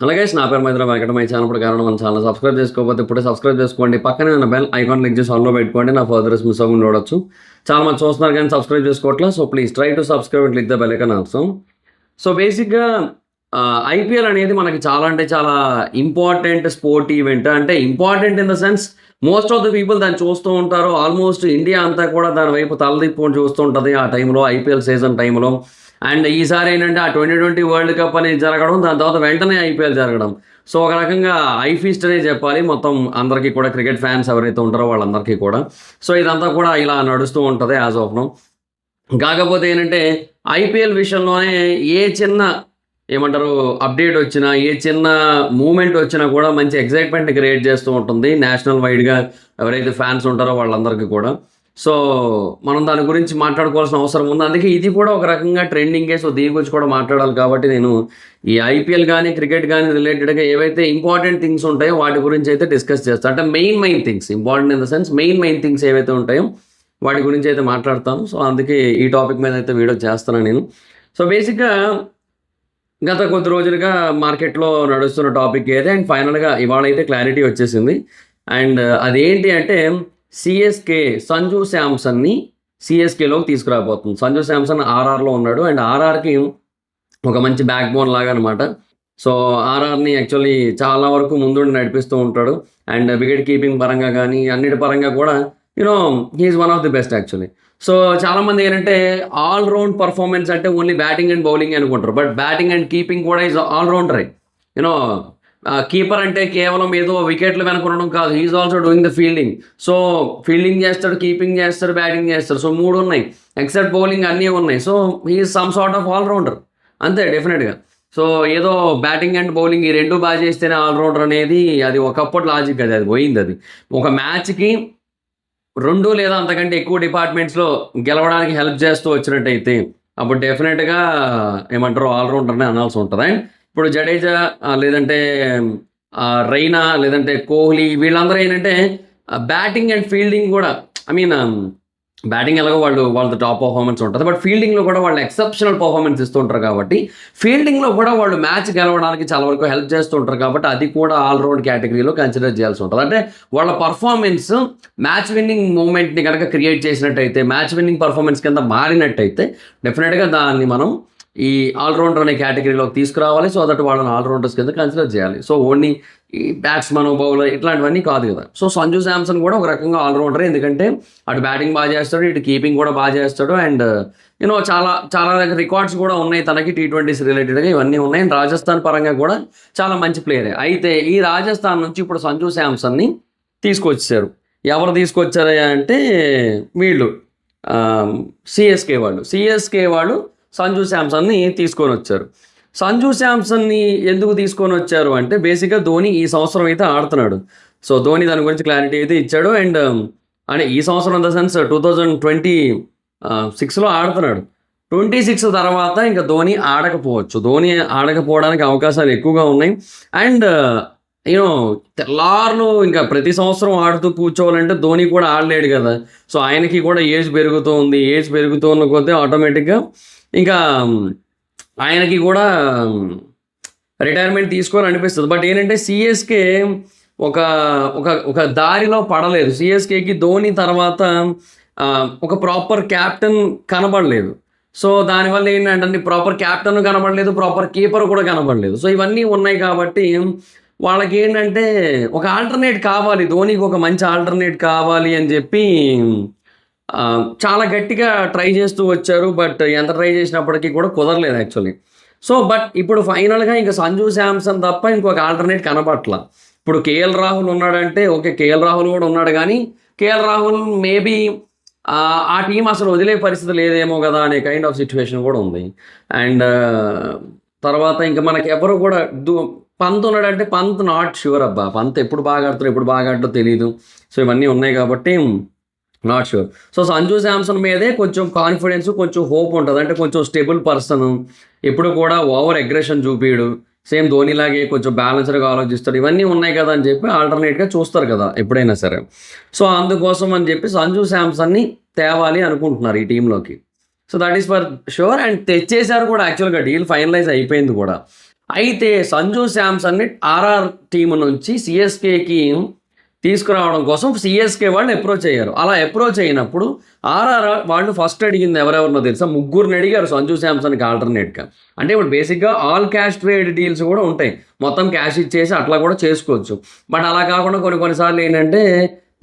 అలాగే నా పేరు మైత్ర వెంకట మై ఛానల్ కారణం మన ఛానల్ సబ్స్క్రైబ్ చేసుకోకపోతే ఇప్పుడే సబ్స్క్రైబ్ చేసుకోండి. పక్కనే ఉన్న బెల్ ఐకాన్ క్లిక్ చేసి ఆన్లో పెట్టుకోండి. నా ఫర్దర్స్ మిస్ అవ్వకుండా చూడొచ్చు. చాలా మంది చూస్తున్నారు కానీ సబ్స్క్రైబ్ చేసుకోవట్లా. So please try to subscribe and click the bell icon also. So బేసిక్గా ఐపీఎల్ అనేది మనకి చాలా అంటే చాలా ఇంపార్టెంట్ స్పోర్ట్ ఈవెంట్. అంటే important in the sense most of the people దాన్ని చూస్తూ ఉంటారు. ఆల్మోస్ట్ ఇండియా అంతా కూడా దాని వైపు తలదిప్పుకొని చూస్తూ ఉంటుంది ఆ టైంలో, ఐపీఎల్ సీజన్ టైంలో. అండ్ ఈసారి ఏంటంటే ఆ 2020 వరల్డ్ కప్ అనేది జరగడం, దాని తర్వాత వెంటనే ఐపీఎల్ జరగడం. సో ఒక రకంగా ఐఫీస్ట్ అనే చెప్పాలి మొత్తం అందరికీ కూడా, క్రికెట్ ఫ్యాన్స్ ఎవరైతే ఉంటారో వాళ్ళందరికీ కూడా. సో ఇదంతా కూడా ఇలా నడుస్తూ ఉంటుంది యాజ్ ఆఫ్ నౌ. కాకపోతే ఏంటంటే ఐపీఎల్ విషయంలోనే ఏ చిన్న ఏమంటారు అప్డేట్ వచ్చినా, ఏ చిన్న మూమెంట్ వచ్చినా కూడా మంచి ఎక్సైట్మెంట్ క్రియేట్ చేస్తూ ఉంటుంది నేషనల్ వైడ్గా ఎవరైతే ఫ్యాన్స్ ఉంటారో వాళ్ళందరికీ కూడా. సో మనం దాని గురించి మాట్లాడుకోవాల్సిన అవసరం ఉంది. అందుకే ఇది కూడా ఒక రకంగా ట్రెండింగే. సో దీని గురించి కూడా మాట్లాడాలి కాబట్టి నేను ఈ ఐపీఎల్ కానీ క్రికెట్ కానీ రిలేటెడ్గా ఏవైతే ఇంపార్టెంట్ థింగ్స్ ఉంటాయో వాటి గురించి అయితే డిస్కస్ చేస్తాను. అంటే main things, important in the sense main things ఏవైతే ఉంటాయో వాటి గురించి అయితే మాట్లాడతాను. సో అందుకే ఈ టాపిక్ మీద అయితే వీడియో చేస్తాను నేను. సో బేసిక్గా గత కొద్ది రోజులుగా మార్కెట్లో నడుస్తున్న టాపిక్ ఏదే, అండ్ ఫైనల్గా ఇవాళ అయితే క్లారిటీ వచ్చేసింది. అండ్ అదేంటి అంటే సిఎస్కే సంజు శాంసన్ని సిఎస్కేలోకి తీసుకురాబోతుంది. సంజు శాంసన్ ఆర్ఆర్లో ఉన్నాడు, అండ్ ఆర్ఆర్కి ఒక మంచి బ్యాక్ బోన్ లాగా అనమాట. సో ఆర్ఆర్ని యాక్చువల్లీ చాలా వరకు ముందుండి నడిపిస్తూ ఉంటాడు. అండ్ వికెట్ కీపింగ్ పరంగా కానీ అన్నిటి పరంగా కూడా he's one of the best actually. So చాలామంది ఏంటంటే ఆల్రౌండ్ పర్ఫార్మెన్స్ అంటే ఓన్లీ బ్యాటింగ్ అండ్ బౌలింగ్ అనుకుంటారు. బట్ బ్యాటింగ్ అండ్ కీపింగ్ కూడా ఈజ్ ఆల్రౌండర్. కీపర్ అంటే కేవలం ఏదో వికెట్లు వెనుకొనడం కాదు, he's also doing the fielding. So fielding చేస్తాడు, కీపింగ్ చేస్తాడు, బ్యాటింగ్ చేస్తాడు. సో 3 ఉన్నాయి, ఎక్సెప్ట్ బౌలింగ్ అన్నీ ఉన్నాయి. So he's some sort of allrounder అంతే డెఫినెట్గా. సో ఏదో బ్యాటింగ్ అండ్ బౌలింగ్ ఈ 2 బాగా చేస్తేనే ఆల్రౌండర్ అనేది అది ఒకప్పటి లాజిక్, అది పోయింది. అది ఒక మ్యాచ్కి 2 లేదా అంతకంటే ఎక్కువ డిపార్ట్మెంట్స్లో గెలవడానికి హెల్ప్ చేస్తూ వచ్చినట్టయితే అప్పుడు డెఫినెట్గా ఏమంటారు ఆల్రౌండర్నే అనాల్సి ఉంటుంది. అండ్ ఇప్పుడు జడేజా లేదంటే రైనా లేదంటే కోహ్లీ వీళ్ళందరూ ఏంటంటే బ్యాటింగ్ అండ్ ఫీల్డింగ్ కూడా, ఐ మీన్ బ్యాటింగ్ ఎలాగో వాళ్ళ టాప్ పర్ఫార్మెన్స్ ఉంటుంది, బట్ ఫీల్డింగ్లో కూడా వాళ్ళు ఎక్సెప్షనల్ పర్ఫార్మెన్స్ ఇస్తుంటారు. కాబట్టి ఫీల్డింగ్లో కూడా వాళ్ళు మ్యాచ్ గెలవడానికి చాలా వరకు హెల్ప్ చేస్తుంటారు. కాబట్టి అది కూడా ఆల్రౌండ్ కేటగిరీలో కన్సిడర్ చేయాల్సి ఉంటుంది. అంటే వాళ్ళ పర్ఫార్మెన్స్ మ్యాచ్ విన్నింగ్ మూమెంట్ని కనుక క్రియేట్ చేసినట్టయితే, మ్యాచ్ విన్నింగ్ పర్ఫార్మెన్స్ కింద మారినట్టయితే డెఫినెట్గా దాన్ని మనం ఈ ఆల్రౌండర్ అనే కేటగిరీలోకి తీసుకురావాలి. సో దట్ వాళ్ళని ఆల్రౌండర్స్ కింద కన్సిడర్ చేయాలి. సో ఓన్లీ ఈ బ్యాట్స్మన్ బౌలర్ ఇట్లాంటివన్నీ కాదు కదా. సో సంజు శాంసన్ కూడా ఒక రకంగా ఆల్రౌండర్, ఎందుకంటే అటు బ్యాటింగ్ బాగా చేస్తాడు, ఇటు కీపింగ్ కూడా బాగా చేస్తాడు. అండ్ చాలా రికార్డ్స్ కూడా ఉన్నాయి తనకి, T20s రిలేటెడ్గా ఇవన్నీ ఉన్నాయి. అండ్ రాజస్థాన్ పరంగా కూడా చాలా మంచి ప్లేయరే. అయితే ఈ రాజస్థాన్ నుంచి ఇప్పుడు సంజు శాంసన్ని తీసుకొచ్చారు. ఎవరు తీసుకొచ్చారు అంటే వీళ్ళు సిఎస్కే వాళ్ళు సంజు శాంసన్ని తీసుకొని వచ్చారు. సంజు శాంసన్ని ఎందుకు తీసుకొని వచ్చారు అంటే బేసిక్గా ధోని ఈ సంవత్సరం అయితే ఆడుతున్నాడు. సో ధోని దాని గురించి క్లారిటీ అయితే ఇచ్చాడు. అండ్ అంటే ఈ సంవత్సరం ఇన్ ద సెన్స్ 2026లో ఆడుతున్నాడు. 26 తర్వాత ఇంకా ధోని ఆడకపోవచ్చు. ధోని ఆడకపోవడానికి అవకాశాలు ఎక్కువగా ఉన్నాయి. అండ్ తెల్లారులు ఇంకా ప్రతి సంవత్సరం ఆడుతూ కూర్చోవాలంటే ధోని కూడా ఆడలేడు కదా. సో ఆయనకి కూడా ఏజ్ పెరుగుతూ ఉన్న కొద్దీ ఆటోమేటిక్గా ఇంకా ఆయనకి కూడా రిటైర్మెంట్ తీసుకోవాలనిపిస్తుంది. బట్ ఏంటంటే సిఎస్కే ఒక దారిలో పడలేదు. సిఎస్కేకి ధోని తర్వాత ఒక ప్రాపర్ క్యాప్టెన్ కనబడలేదు. సో దానివల్ల ఏంటంటే ప్రాపర్ క్యాప్టెన్ కనబడలేదు, ప్రాపర్ కీపర్ కూడా కనబడలేదు. సో ఇవన్నీ ఉన్నాయి కాబట్టి వాళ్ళకి ఏంటంటే ఒక ఆల్టర్నేట్ కావాలి, ధోనికి ఒక మంచి ఆల్టర్నేట్ కావాలి అని చెప్పి చాలా గట్టిగా ట్రై చేస్తూ వచ్చారు. బట్ ఎంత ట్రై చేసినప్పటికీ కూడా కుదరలేదు యాక్చువల్లీ. సో బట్ ఇప్పుడు ఫైనల్గా ఇంకా సంజు శాంసన్ తప్ప ఇంకొక ఆల్టర్నేట్ కనబట్ల. ఇప్పుడు కేఎల్ రాహుల్ ఉన్నాడంటే ఓకే, కేఎల్ రాహుల్ కూడా ఉన్నాడు, కానీ కేఎల్ రాహుల్ మేబీ ఆ టీం అసలు వదిలే పరిస్థితి లేదేమో కదా అనే కైండ్ ఆఫ్ సిచ్యువేషన్ కూడా ఉంది. అండ్ తర్వాత ఇంకా మనకి ఎవరు కూడా పంత్ ఉన్నాడంటే పంత్ నాట్ ష్యూర్ అబ్బా, పంత్ ఎప్పుడు బాగా ఆడుతాడో తెలియదు. సో ఇవన్నీ ఉన్నాయి కాబట్టి not sure. So Sanju Samson మీదే కొంచెం కాన్ఫిడెన్స్, కొంచెం హోప్ ఉంటుంది. అంటే కొంచెం స్టేబుల్ పర్సన్, ఎప్పుడు కూడా ఓవర్ అగ్రెషన్ చూపియడు, సేమ్ ధోనిలాగే కొంచెం బ్యాలెన్స్డ్గా ఆలోచిస్తాడు. ఇవన్నీ ఉన్నాయి కదా అని చెప్పి ఆల్టర్నేట్గా చూస్తారు కదా ఎప్పుడైనా సరే. సో అందుకోసం అని చెప్పి సంజు శాంసన్ని తేవాలి అనుకుంటున్నారు ఈ టీంలోకి. So that is for sure. And తెచ్చేశారు కూడా యాక్చువల్గా, డీల్ ఫైనలైజ్ అయిపోయింది కూడా. అయితే సంజు శాంసన్ని ఆర్ఆర్ టీం నుంచి సిఎస్కేకి తీసుకురావడం కోసం సిఎస్కే వాళ్ళు అప్రోచ్ అయ్యారు. అలా అప్రోచ్ అయినప్పుడు ఆర్ఆర్ వాళ్ళు ఫస్ట్ అడిగింది ఎవరెవరినో తెలుసా, ముగ్గురిని అడిగారు సంజు శాంసన్కి ఆల్టర్నేట్గా. అంటే ఇప్పుడు బేసిక్గా ఆల్ క్యాష్ ట్రేడ్ డీల్స్ కూడా ఉంటాయి, మొత్తం క్యాష్ ఇచ్చేసి అట్లా కూడా చేసుకోవచ్చు. బట్ అలా కాకుండా కొన్నిసార్లు ఏంటంటే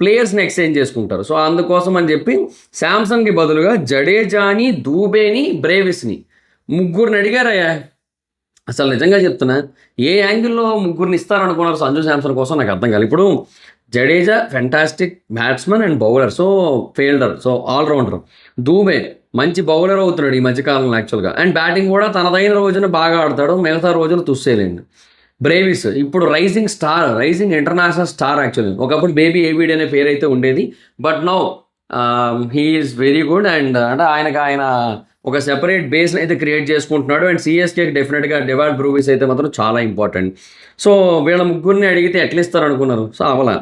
ప్లేయర్స్ని ఎక్స్చేంజ్ చేసుకుంటారు. సో అందుకోసం అని చెప్పి శాంసన్కి బదులుగా జడేజాని, దూబేని, బ్రేవిస్ని ముగ్గురిని అడిగారయ్యా. అసలు నిజంగా చెప్తున్నా, ఏ యాంగిల్లో ముగ్గురిని ఇస్తారనుకున్నారు సంజు శాంసన్ కోసం నాకు అర్థం కాదు. ఇప్పుడు Jadeja fantastic batsmen and bowler, so fielder, so allrounder. Dube మంచి బౌలర్ అవుతున్నాడు ఈ మధ్యకాలంలో యాక్చువల్గా, అండ్ బ్యాటింగ్ కూడా తనదైన రోజున బాగా ఆడతాడు, మిగతా రోజులు తుస్సేలేండి. బ్రేవిస్ ఇప్పుడు rising star, rising international star actually. ఒకప్పుడు బేబీ ఏబిడి అనే పేరు అయితే ఉండేది, but now he is very good. And అంటే ఆయన ఒక సెపరేట్ బేస్ని అయితే క్రియేట్ చేసుకుంటున్నాడు. అండ్ సిఎస్కేకి డెఫినెట్గా డెవాల్డ్ బ్రూవిస్ అయితే మాత్రం చాలా ఇంపార్టెంట్. సో వీళ్ళ ముగ్గురిని అడిగితే ఎట్లా ఇస్తారు అనుకున్నారు, సో అవలా.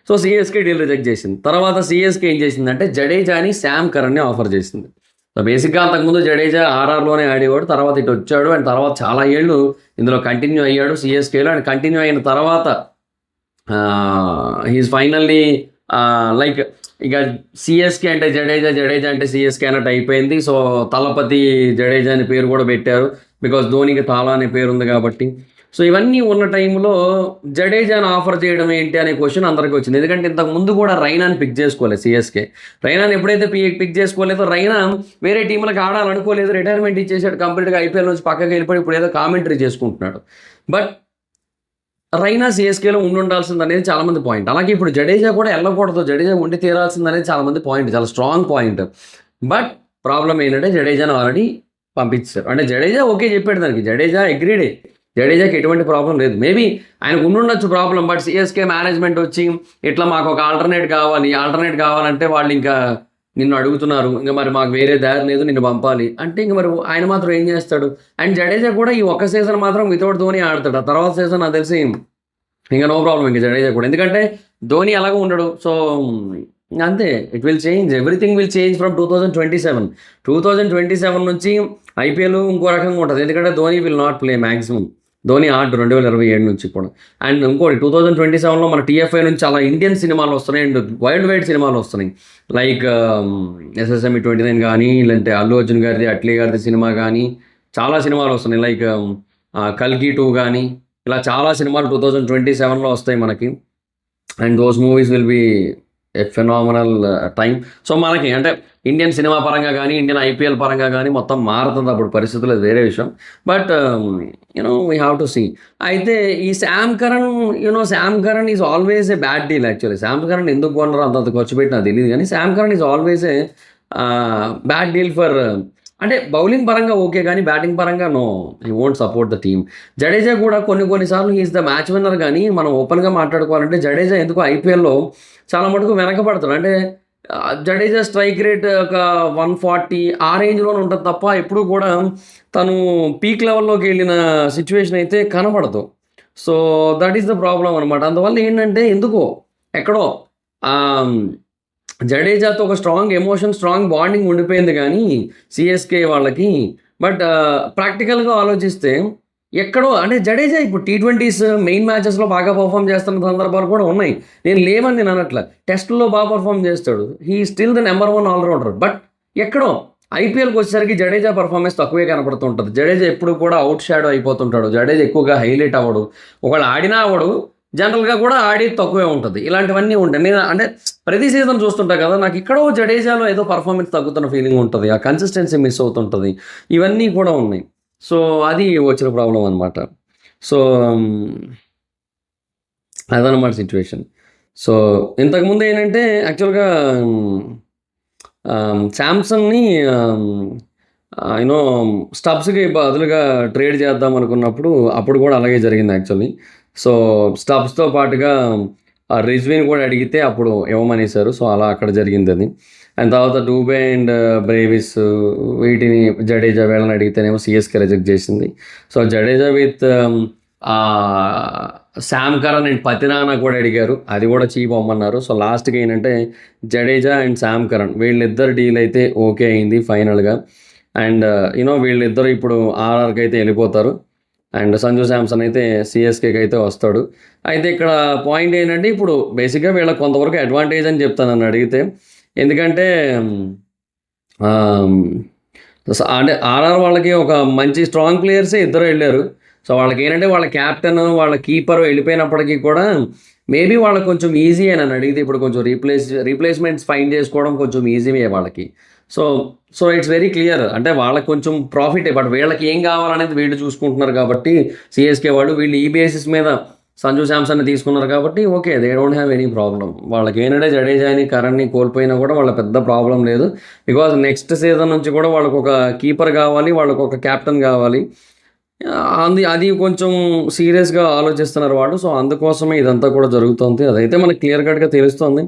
సో సిఎస్కే డీల్ రిజెక్ట్ చేసింది. తర్వాత సిఎస్కే ఏం చేసిందంటే జడేజాని, శామ్ కరణ్ని ఆఫర్ చేసింది. సో బేసిక్గా అంతకుముందు జడేజా ఆర్ఆర్లోనే ఆడేవాడు, తర్వాత ఇటు వచ్చాడు, అండ్ తర్వాత చాలా ఏళ్ళు ఇందులో కంటిన్యూ అయ్యాడు సిఎస్కేలో. అండ్ కంటిన్యూ అయిన తర్వాత హీస్ ఫైనల్లీ లైక్ ఇక సిఎస్కే అంటే జడేజా, జడేజా అంటే సిఎస్కే అన్నట్టు అయిపోయింది. సో తలపతి జడేజా అని పేరు కూడా పెట్టారు, బికాస్ ధోనికి తాలా అనే పేరు ఉంది కాబట్టి. సో ఇవన్నీ ఉన్న టైంలో జడేజాని ఆఫర్ చేయడం ఏంటి అనే క్వశ్చన్ అందరికీ వచ్చింది. ఎందుకంటే ఇంతకు ముందు కూడా రైనాని పిక్ చేసుకోలేదు సిఎస్కే. రైనాని ఎప్పుడైతే పిక్ చేసుకోలేదో రైనా వేరే టీంలకు ఆడాలనుకోలేదు, రిటైర్మెంట్ ఇచ్చేసాడు కంప్లీట్గా, ఐపీఎల్ నుంచి పక్కకి వెళ్ళిపోయి ఇప్పుడు ఏదో కామెంటరీ చేసుకుంటున్నాడు. బట్ రైనా సిఎస్కేలో ఉండాల్సింది అనేది చాలామంది పాయింట్. అలాగే ఇప్పుడు జడేజా కూడా వెళ్ళకూడదు, జడేజా ఉండి తీరాల్సింది అనేది చాలామంది పాయింట్, చాలా స్ట్రాంగ్ పాయింట్. బట్ ప్రాబ్లం ఏంటంటే జడేజాను ఆల్రెడీ పంపించారు. అంటే జడేజా ఓకే చెప్పాడు దానికి, జడేజా అగ్రీడే, జడేజాకి ఎటువంటి ప్రాబ్లం లేదు. మేబీ ఆయనకు ఉండొచ్చు ప్రాబ్లం, బట్ సిఎస్కే మేనేజ్మెంట్ వచ్చి ఇట్లా మాకు ఒక ఆల్టర్నేట్ కావాలంటే వాళ్ళు ఇంకా నిన్ను అడుగుతున్నారు, ఇంకా మరి మాకు వేరే దారి లేదు, నిన్ను పంపాలి అంటే ఇంక మరి ఆయన మాత్రం ఏం చేస్తాడు. అండ్ జడేజా కూడా ఈ ఒక్క సీజన్ మాత్రం వితౌట్ ధోని ఆడతాడు, ఆ తర్వాత సీజన్ నాకు తెలిసి ఇంకా నో ప్రాబ్లం ఇంకా జడేజా కూడా, ఎందుకంటే ధోని అలాగే ఉండడు. సో అంతే, it will change, everything will change from 2027 నుంచి ఐపీఎల్ ఇంకో రకంగా ఉంటుంది. ఎందుకంటే Dhoni will not play maximum, Dhoni order 2027 నుంచి కూడా. అండ్ ఇంకోటి 2027లో మన టీఎఫ్ఐ నుంచి చాలా ఇండియన్ సినిమాలు వస్తున్నాయి అండ్ వరల్డ్ వైడ్ సినిమాలు వస్తున్నాయి. లైక్ SSME 29 కానీ, లేదంటే అల్లు అర్జున్ గారిది, అట్లీ గారిది సినిమా కానీ, చాలా సినిమాలు వస్తున్నాయి. లైక్ కల్కి 2 కానీ, ఇలా చాలా సినిమాలు 2027లో వస్తాయి మనకి. And those movies will be a phenomenal time. So మనకి అంటే ఇండియన్ సినిమా పరంగా కానీ, ఇండియన్ ఐపీఎల్ పరంగా కానీ మొత్తం మారుతుంది అప్పుడు పరిస్థితులు, వేరే విషయం. But we have to see. అయితే ఈ Sam Curran is always a bad deal actually. Sam Curran ఎందుకు కొన్నారో అంత ఖర్చు పెట్టినా తెలియదు, కానీ Sam Curran is always a bad deal for, అంటే బౌలింగ్ పరంగా ఓకే కానీ బ్యాటింగ్ పరంగా no, he won't support the team. Jadeja కూడా కొన్నిసార్లు హీఈస్ ద మ్యాచ్ విన్నర్, కానీ మనం ఓపెన్గా మాట్లాడుకోవాలంటే జడేజా ఎందుకు ఐపీఎల్లో చాలా మటుకు వెనకబడతాడు. అంటే జడేజా స్ట్రైక్ రేట్ ఒక 140 ఆ రేంజ్లోనే ఉంటుంది తప్ప ఎప్పుడు కూడా తను పీక్ లెవెల్లోకి వెళ్ళిన సిచ్యువేషన్ అయితే కనబడదు. So that is the problem అనమాట. అందువల్ల ఏంటంటే ఎందుకో ఎక్కడో జడేజాతో ఒక స్ట్రాంగ్ ఎమోషన్, స్ట్రాంగ్ బాండింగ్ ఉండిపోయింది కానీ సిఎస్కే వాళ్ళకి. బట్ ప్రాక్టికల్గా ఆలోచిస్తే ఎక్కడో అంటే జడేజా ఇప్పుడు T20s మెయిన్ మ్యాచెస్లో బాగా పర్ఫామ్ చేస్తున్న సందర్భాలు కూడా ఉన్నాయి, నేను లేవని నేను అనట్ల. టెస్టుల్లో బాగా పర్ఫామ్ చేస్తాడు, he still the number 1 allrounder. But ఎక్కడో ఐపీఎల్కి వచ్చేసరికి జడేజా పర్ఫార్మెన్స్ తక్కువే కనపడుతుంటుంది. జడేజా ఎప్పుడు కూడా అవుట్ షాడో అయిపోతుంటాడు, జడేజా ఎక్కువగా హైలైట్ అవ్వడు, ఒకవేళ ఆడినా అవ్వడు, జనరల్గా కూడా ఆడేది తక్కువే ఉంటుంది. ఇలాంటివన్నీ ఉంటాయి. నేను అంటే ప్రతి సీజన్ చూస్తుంటా కదా, నాకు ఇక్కడో జడేజాలో ఏదో పర్ఫార్మెన్స్ తగ్గుతున్న ఫీలింగ్ ఉంటుంది, ఆ కన్సిస్టెన్సీ మిస్ అవుతుంటుంది, ఇవన్నీ కూడా ఉన్నాయి. సో అది వచ్చిన ప్రాబ్లం అనమాట. సో అదనమాట సిచ్యువేషన్. సో ఇంతకుముందు ఏంటంటే యాక్చువల్గా శాంసంగ్ని స్టబ్స్కి బదులుగా ట్రేడ్ చేద్దాం అనుకున్నప్పుడు అప్పుడు కూడా అలాగే జరిగింది యాక్చువల్లీ. సో స్టబ్స్తో పాటుగా రిజ్వీని కూడా అడిగితే అప్పుడు ఇవ్వమనేసారు. సో అలా అక్కడ జరిగింది అది. అండ్ తర్వాత డూబే అండ్ బ్రేవిస్ వీటిని జడేజా వీళ్ళని అడిగితేనేమో సిఎస్కే రిజెక్ట్ చేసింది. So Jadeja with Sam Curran and Pathirana కూడా అడిగారు, అది కూడా చీప్ అమ్మన్నారు. సో లాస్ట్కి ఏంటంటే జడేజా అండ్ శామ్ కరణ్ వీళ్ళిద్దరు డీల్ అయితే ఓకే అయింది ఫైనల్గా. అండ్ వీళ్ళిద్దరు ఇప్పుడు ఆర్ఆర్కి అయితే వెళ్ళిపోతారు. అండ్ సంజు శాంసన్ అయితే సిఎస్కేకి అయితే వస్తాడు. అయితే ఇక్కడ పాయింట్ ఏంటంటే ఇప్పుడు బేసిక్గా వీళ్ళకి కొంతవరకు అడ్వాంటేజ్ అని చెప్తాను నన్ను అడిగితే. ఎందుకంటే అంటే ఆర్ఆర్ వాళ్ళకి ఒక మంచి స్ట్రాంగ్ ప్లేయర్సే ఇద్దరు వెళ్ళారు. సో వాళ్ళకి ఏంటంటే వాళ్ళ క్యాప్టెన్ వాళ్ళ కీపర్ వెళ్ళిపోయినప్పటికీ కూడా మేబీ వాళ్ళకి కొంచెం ఈజీ అని నన్ను అడిగితే ఇప్పుడు కొంచెం రీప్లేస్మెంట్స్ ఫైండ్ చేసుకోవడం కొంచెం ఈజీయే వాళ్ళకి. So so it's very clear అంటే వాళ్ళకి కొంచెం ప్రాఫిటే. బట్ వీళ్ళకి ఏం కావాలనేది వీళ్ళు చూసుకుంటున్నారు కాబట్టి సిఎస్కే వాళ్ళు వీళ్ళు ఈ బేసిస్ మీద సంజు శాంసన్ని తీసుకున్నారు కాబట్టి okay they don't have any problem. వాళ్ళకి ఏంటంటే జడేజాని కరణ్ని కోల్పోయినా కూడా వాళ్ళ పెద్ద ప్రాబ్లం లేదు. బికాజ్ నెక్స్ట్ సీజన్ నుంచి కూడా వాళ్ళకు ఒక కీపర్ కావాలి, వాళ్ళకు ఒక క్యాప్టెన్ కావాలి. అది కొంచెం సీరియస్గా ఆలోచిస్తున్నారు వాళ్ళు. సో అందుకోసమే ఇదంతా కూడా జరుగుతుంది. అదైతే మనకి క్లియర్ కట్గా తెలుస్తుంది.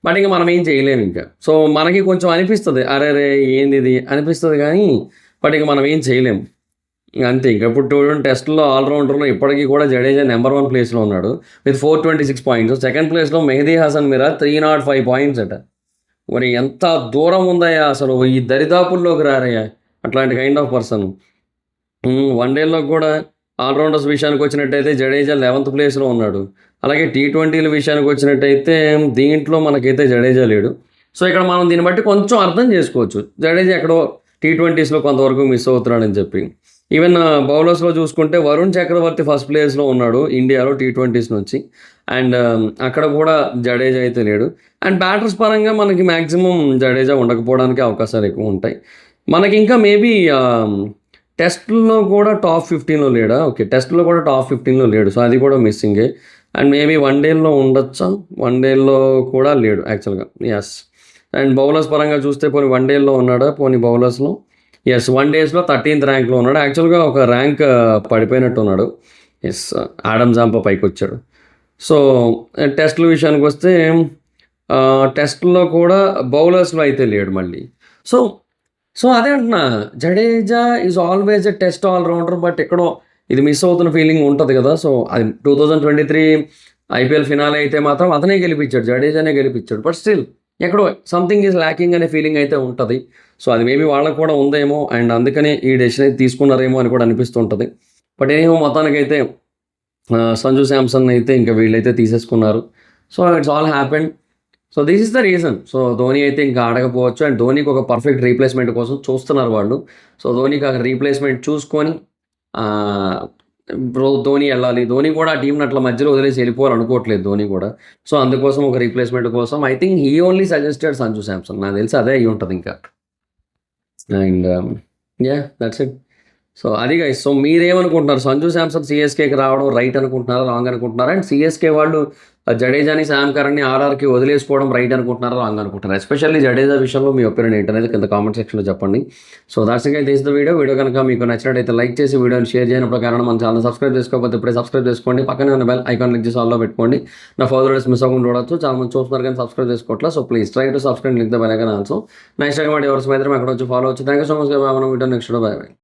బట్ ఇంకా మనం ఏం చేయలేము ఇంకా. సో మనకి కొంచెం అనిపిస్తుంది అరే రే ఏంది ఇది అనిపిస్తుంది కానీ బట్ ఇక మనం ఏం చేయలేము అంతే. ఇంకా ఇప్పుడు చూడండి టెస్ట్లో ఆల్రౌండర్లో ఇప్పటికీ కూడా జడేజా నెంబర్ 1 ప్లేస్లో ఉన్నాడు విత్ 426 పాయింట్స్. సెకండ్ ప్లేస్లో మెహదీ హసన్ మిరాజ్ 305 పాయింట్స్ అట. మరి ఎంత దూరం ఉందయ్యా అసలు, ఈ దరిదాపుల్లోకి రారయ్యా అట్లాంటి కైండ్ ఆఫ్ పర్సన్. వన్డేల్లో కూడా ఆల్రౌండర్స్ విషయానికి వచ్చినట్టయితే జడేజా 11th ప్లేస్లో ఉన్నాడు. అలాగే టీ20ల విషయానికి వచ్చినట్టయితే దీంట్లో మనకైతే జడేజా లేడు. సో ఇక్కడ మనం దీన్ని బట్టి కొంచెం అర్థం చేసుకోవచ్చు జడేజా ఎక్కడో టీ20స్లో కొంతవరకు మిస్ అవుతున్నాడని చెప్పి. ఈవెన్ బౌలర్స్లో చూసుకుంటే వరుణ్ చక్రవర్తి ఫస్ట్ ప్లేస్లో ఉన్నాడు ఇండియాలో టీ20s నుంచి. అండ్ అక్కడ కూడా జడేజా అయితే లేడు. అండ్ బ్యాటర్స్ పరంగా మనకి మ్యాక్సిమం జడేజా ఉండకపోవడానికి అవకాశాలు ఎక్కువ ఉంటాయి. మనకి ఇంకా మేబీ టెస్ట్లో కూడా టాప్ 15లో లేడా? ఓకే టెస్ట్లో కూడా టాప్ 15లో లేడు. సో అది కూడా మిస్సింగే. అండ్ మేబీ వన్డేల్లో ఉండొచ్చా? వన్డేల్లో కూడా లేడు యాక్చువల్గా. ఎస్. అండ్ బౌలర్స్ పరంగా చూస్తే పోనీ వన్డేల్లో ఉన్నాడా? పోనీ బౌలర్స్లో ఎస్ వన్డేస్లో 13th ర్యాంక్లో ఉన్నాడు. యాక్చువల్గా ఒక ర్యాంక్ పడిపోయినట్టు ఉన్నాడు. ఎస్ ఆడమ్ జాంపా పైకి వచ్చాడు. సో టెస్ట్ల విషయానికి వస్తే టెస్ట్లో కూడా బౌలర్స్లో అయితే లేడు మళ్ళీ. సో అదే అంటున్నా Jadeja is always a test allrounder. But ఎక్కడో ఇది మిస్ అవుతున్న ఫీలింగ్ ఉంటుంది కదా. సో అది 2023 ఐపీఎల్ ఫినాలే అయితే మాత్రం అతనే గెలిపించాడు, జడేజానే గెలిపించాడు. బట్ స్టిల్ ఎక్కడో సంథింగ్ ఈజ్ ల్యాకింగ్ అనే ఫీలింగ్ అయితే ఉంటుంది. సో అది మేబీ వాళ్ళకు కూడా ఉందేమో అండ్ అందుకనే ఈ డెసిషన్ అయితే తీసుకున్నారేమో అని కూడా అనిపిస్తుంటుంది. బట్ ఏమో మొత్తానికైతే సంజు శాంసన్ అయితే ఇంకా వీళ్ళైతే తీసేసుకున్నారు. So it's all happened. So this is the reason. So Dhoni అయితే ఇంకా ఆడకపోవచ్చు అండ్ ధోనికి ఒక పర్ఫెక్ట్ రీప్లేస్మెంట్ కోసం చూస్తున్నారు వాళ్ళు. సో ధోనికి అక్కడ రీప్లేస్మెంట్ చూసుకొని ధోని వెళ్ళాలి. ధోని కూడా ఆ టీంని అట్లా మధ్యలో వదిలేసి వెళ్ళిపోవాలనుకోవట్లేదు ధోని కూడా. సో అందుకోసం ఒక రీప్లేస్మెంట్ కోసం I think he only suggested Sanju Samson. నాకు తెలిసి అదే అయ్యి ఉంటుంది ఇంకా. And that's it. సో అది గైస్. సో మీరేమనుకుంటున్నారు? సంజు శాంసన్ సిఎస్కేకి రావడం రైట్ అనుకుంటున్నారా, రాంగ్ అనుకుంటున్నారా? అండ్ సిఎస్కే వాళ్ళు జడేజాని శామ్ కరణ్ని ఆర్ఆర్కి వదిలేసుకోవడం రైట్ అనుకుంటున్నారా, రాంగ్ అనుకుంటున్నారా? ఎస్పెషల్లీ జడేజా విషయంలో మీ ఒపీనియన్ ఏంటనేది కింద కామెంట్ సెక్షన్లో చెప్పండి. So that's it guys the video కనుక మీకు నచ్చినట్టయితే లైక్ చేసి వీడియోని షేర్ చేయనప్పుడు కారణం మన ఛానల్ సబ్స్క్రైబ్ చేసుకోకపోతే ఇప్పుడే సబ్స్క్రైబ్ చేసుకోండి. పక్కనే ఉన్న బెల్ ఐకాన్ క్లిక్ చేసి ఆల్లో పెట్టుకోండి. నా ఫర్దర్ డేస్ మిస్ అవ్వకుండా చూడొచ్చు. చాలా మంది చూస్తున్నారు కానీ సబ్స్క్రైబ్ చేసుకోవట్లేదు. So please try to subscribe click the bell icon also. Next time ఎవరి మాత్రం అక్కడ వచ్చి ఫాలో వచ్చి. Thank you so much. మనం వీడియో నెక్స్ట్ బై బై.